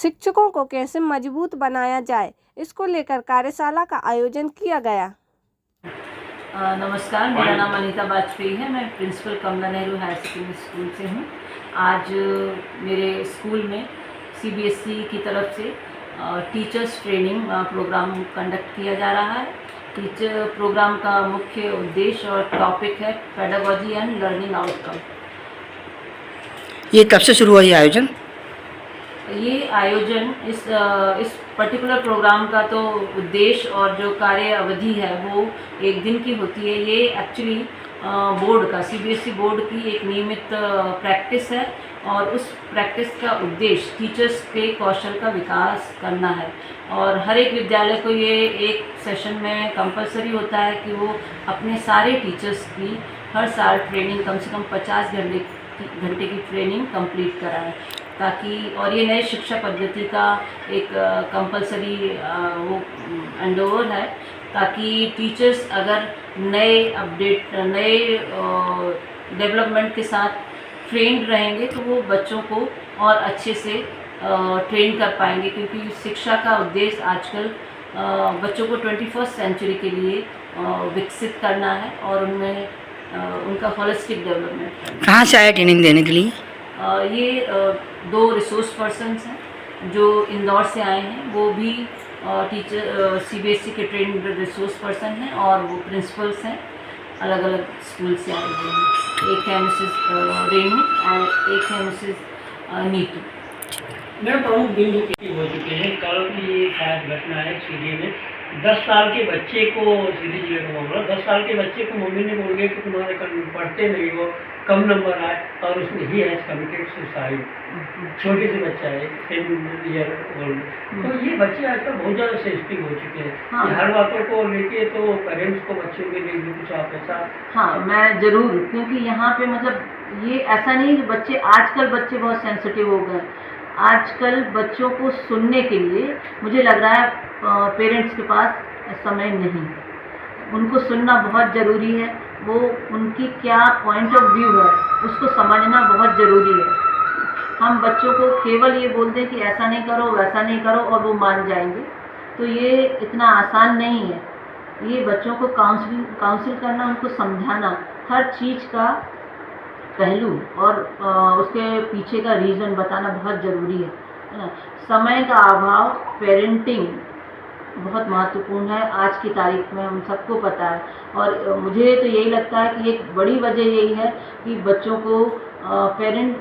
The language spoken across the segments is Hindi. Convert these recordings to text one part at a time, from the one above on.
शिक्षकों को कैसे मजबूत बनाया जाए, इसको लेकर कार्यशाला का आयोजन किया गया। नमस्कार, मेरा नाम अनीता वाजपेयी है। मैं प्रिंसिपल कमला नेहरू हायर सेकेंडरी स्कूल से हूँ। आज मेरे स्कूल में सीबीएसई की तरफ से टीचर्स ट्रेनिंग प्रोग्राम कंडक्ट किया जा रहा है। टीचर प्रोग्राम का मुख्य उद्देश्य और टॉपिक है पेडागोजी एंड लर्निंग आउटकम। ये कब से शुरू हुआ ये आयोजन? ये आयोजन इस पर्टिकुलर प्रोग्राम का तो उद्देश्य और जो कार्य अवधि है वो एक दिन की होती है। ये एक्चुअली बोर्ड का सीबीएसई बोर्ड की एक नियमित प्रैक्टिस है और उस प्रैक्टिस का उद्देश्य टीचर्स के कौशल का विकास करना है। और हर एक विद्यालय को ये एक सेशन में कंपलसरी होता है कि वो अपने सारे टीचर्स की हर साल ट्रेनिंग कम से कम 50 घंटे की ट्रेनिंग कंप्लीट कराएं, ताकि और ये नए शिक्षा पद्धति का एक कंपलसरी वो एंडोवर है, ताकि टीचर्स अगर नए डेवलपमेंट के साथ ट्रेंड रहेंगे तो वो बच्चों को और अच्छे से ट्रेन कर पाएंगे। क्योंकि शिक्षा का उद्देश्य आजकल बच्चों को 21st सेंचुरी के लिए विकसित करना है और उनमें उनका होलिस्टिक डेवलपमेंट करना है। कहाँ से आया ट्रेनिंग देने के लिए? ये 2 रिसोर्स पर्सन्स हैं जो इंदौर से आए हैं। वो भी टीचर सीबीएसई के ट्रेंड रिसोर्स पर्सन हैं और वो प्रिंसिपल्स हैं, अलग अलग स्कूल से आए हुए हैं। एक है मिसेस रेनू और एक है मिसेस नीतू। मेरे प्रमुख बिंदु हो चुके हैं। कल की शायद घटना है सीधी में 10 साल के बच्चे को सीधी जिले का मामला, 10 साल के बच्चे को मम्मी ने बोल दिया कि तुम्हारे पढ़ते नहीं हो, कम नंबर आए, और उसने ही हैज कमिटेड सुसाइड। छोटे से बच्चा है 10 ईयर ओल्ड। तो ये बच्चे आजकल बहुत ज़्यादा सेंसिटिव हो चुके हैं। हाँ। हर बातों को लेके तो पेरेंट्स को बच्चों के लिए भी कुछ आप ऐसा। हाँ, मैं ज़रूर, क्योंकि यहाँ पे मतलब ये ऐसा नहीं कि बच्चे आजकल बच्चे बहुत सेंसिटिव हो गए। आजकल बच्चों को सुनने के लिए मुझे लग रहा है पेरेंट्स के पास समय नहीं। उनको सुनना बहुत ज़रूरी है। वो उनकी क्या पॉइंट ऑफ व्यू है उसको समझना बहुत ज़रूरी है। हम बच्चों को केवल ये बोलते हैं कि ऐसा नहीं करो वैसा नहीं करो और वो मान जाएंगे, तो ये इतना आसान नहीं है। ये बच्चों को काउंसिल करना, उनको समझाना, हर चीज़ का पहलू और उसके पीछे का रीज़न बताना बहुत ज़रूरी है ना। समय का अभाव, पेरेंटिंग बहुत महत्वपूर्ण है आज की तारीख में, हम सबको पता है। और मुझे तो यही लगता है कि एक बड़ी वजह यही है कि बच्चों को पेरेंट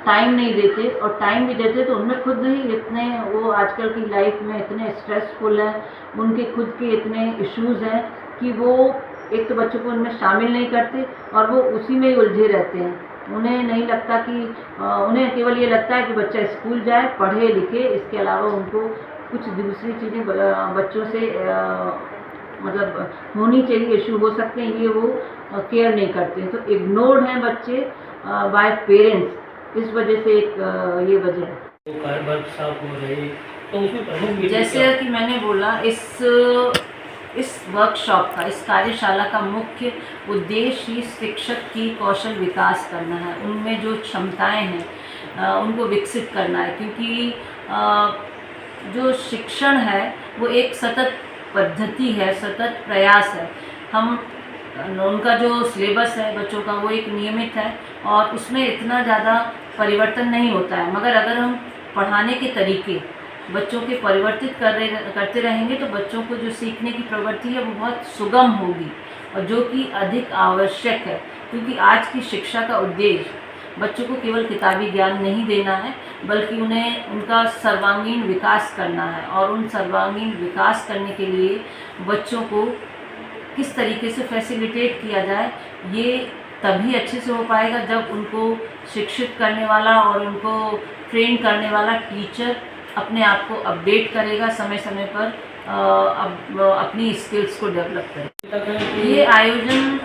टाइम नहीं देते, और टाइम भी देते तो उनमें खुद ही इतने वो आजकल की लाइफ में इतने स्ट्रेसफुल हैं, उनके खुद के इतने इश्यूज़ हैं कि वो एक तो बच्चों को उनमें शामिल नहीं करते और वो उसी में ही उलझे रहते हैं। उन्हें नहीं लगता कि उन्हें केवल ये लगता है कि बच्चा स्कूल जाए, पढ़े लिखे, इसके अलावा उनको कुछ दूसरी चीज़ें बच्चों से मतलब होनी चाहिए, इशू हो सकते हैं, ये वो केयर नहीं करते हैं। तो इग्नोर्ड हैं बच्चे बाय पेरेंट्स, इस वजह से एक ये वजह है। तो उसमें प्रमुख जैसे कि मैंने बोला, इस वर्कशॉप का, इस कार्यशाला का मुख्य उद्देश्य ही शिक्षक की कौशल विकास करना है। उनमें जो क्षमताएं हैं उनको विकसित करना है। क्योंकि जो शिक्षण है वो एक सतत पद्धति है, सतत प्रयास है। उनका जो सिलेबस है बच्चों का वो एक नियमित है और उसमें इतना ज़्यादा परिवर्तन नहीं होता है। मगर अगर हम पढ़ाने के तरीके बच्चों के परिवर्तित करते रहेंगे तो बच्चों को जो सीखने की प्रवृत्ति है वो बहुत सुगम होगी, और जो कि अधिक आवश्यक है। क्योंकि आज की शिक्षा का उद्देश्य बच्चों को केवल किताबी ज्ञान नहीं देना है, बल्कि उन्हें उनका सर्वांगीण विकास करना है। और उन सर्वांगीण विकास करने के लिए बच्चों को किस तरीके से फैसिलिटेट किया जाए, ये तभी अच्छे से हो पाएगा जब उनको शिक्षित करने वाला और उनको ट्रेन करने वाला टीचर अपने आप को अपडेट करेगा, समय समय पर अपनी स्किल्स को डेवलप करेगा। ये आयोजन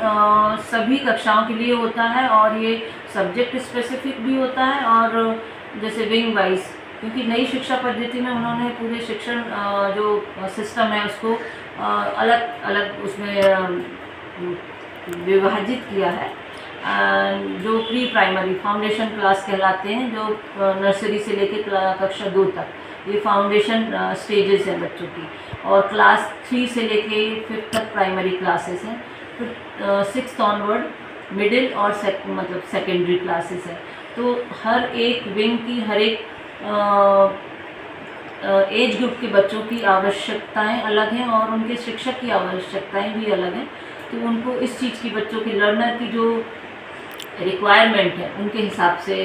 सभी कक्षाओं के लिए होता है और ये सब्जेक्ट स्पेसिफिक भी होता है, और जैसे विंग वाइज, क्योंकि नई शिक्षा पद्धति में उन्होंने पूरे शिक्षण जो सिस्टम है उसको अलग अलग उसमें विभाजित किया है। जो प्री प्राइमरी फाउंडेशन क्लास कहलाते हैं, जो नर्सरी से लेकर कक्षा 2 तक, ये फाउंडेशन स्टेजेस हैं बच्चों की, और क्लास 3 से लेके 5th तक प्राइमरी क्लासेस हैं, फिर 6th ऑनवर्ड मिडिल और मतलब सेकेंडरी क्लासेस हैं। तो हर एक विंग की हर एक एज ग्रुप के बच्चों की आवश्यकताएं अलग हैं और उनके शिक्षक की आवश्यकताएं भी अलग हैं। तो उनको इस चीज़ की बच्चों की लर्नर की जो रिक्वायरमेंट है उनके हिसाब से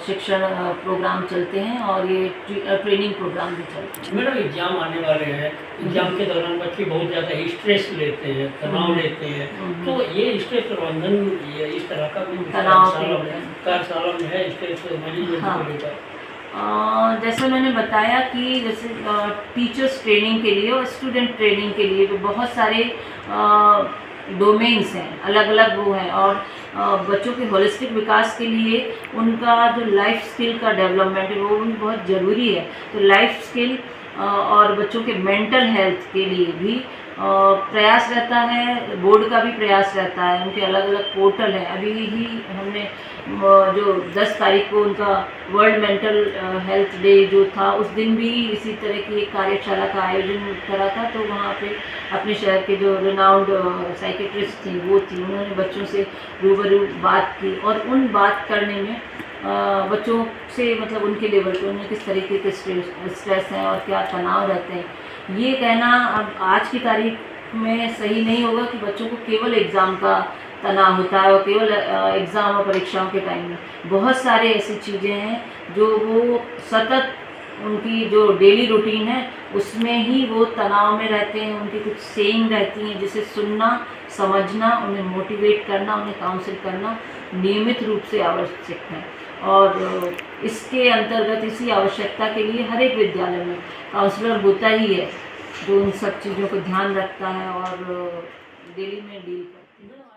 शिक्षण प्रोग्राम चलते हैं और ये ट्रेनिंग प्रोग्राम भी चलते हैं। मैडम एग्जाम आने वाले हैं, एग्जाम के दौरान बच्चे बहुत ज़्यादा स्ट्रेस लेते हैं, तनाव लेते हैं, तो ये स्ट्रेस प्रबंधन ये इस तरह का भी कार्यशाला में है स्ट्रेस मैनेजमेंट को लेकर। जैसे मैंने बताया कि जैसे टीचर्स ट्रेनिंग के लिए और स्टूडेंट ट्रेनिंग के लिए तो बहुत सारे डोमेन्स हैं, अलग अलग वो हैं, और बच्चों के होलिस्टिक विकास के लिए उनका जो लाइफ स्किल का डेवलपमेंट है वो भी बहुत ज़रूरी है। तो लाइफ स्किल और बच्चों के मेंटल हेल्थ के लिए भी प्रयास रहता है, बोर्ड का भी प्रयास रहता है, उनके अलग अलग पोर्टल हैं। अभी ही हमने जो 10 तारीख को उनका वर्ल्ड मेंटल हेल्थ डे जो था उस दिन भी इसी तरह की एक कार्यशाला का आयोजन करा था। तो वहाँ पे अपने शहर के जो रिनाउंड साइकेट्रिस्ट थी वो थी, उन्होंने बच्चों से रूबरू बात की और उन बात करने में बच्चों से मतलब उनके लेवल पे उन्हें किस तरीके के स्ट्रेस हैं और क्या तनाव रहते हैं, ये कहना अब आज की तारीख में सही नहीं होगा कि बच्चों को केवल एग्ज़ाम का तनाव होता है और केवल एग्ज़ाम और परीक्षाओं के टाइम में। बहुत सारे ऐसी चीज़ें हैं जो वो सतत उनकी जो डेली रूटीन है उसमें ही वो तनाव में रहते हैं। उनकी कुछ सेइंग रहती हैं जिसे सुनना, समझना, उन्हें मोटिवेट करना, उन्हें काउंसिल करना नियमित रूप से आवश्यक है। और इसके अंतर्गत इसी आवश्यकता के लिए हर एक विद्यालय में काउंसलर होता ही है जो उन सब चीज़ों को ध्यान रखता है और डेली में डील करता है।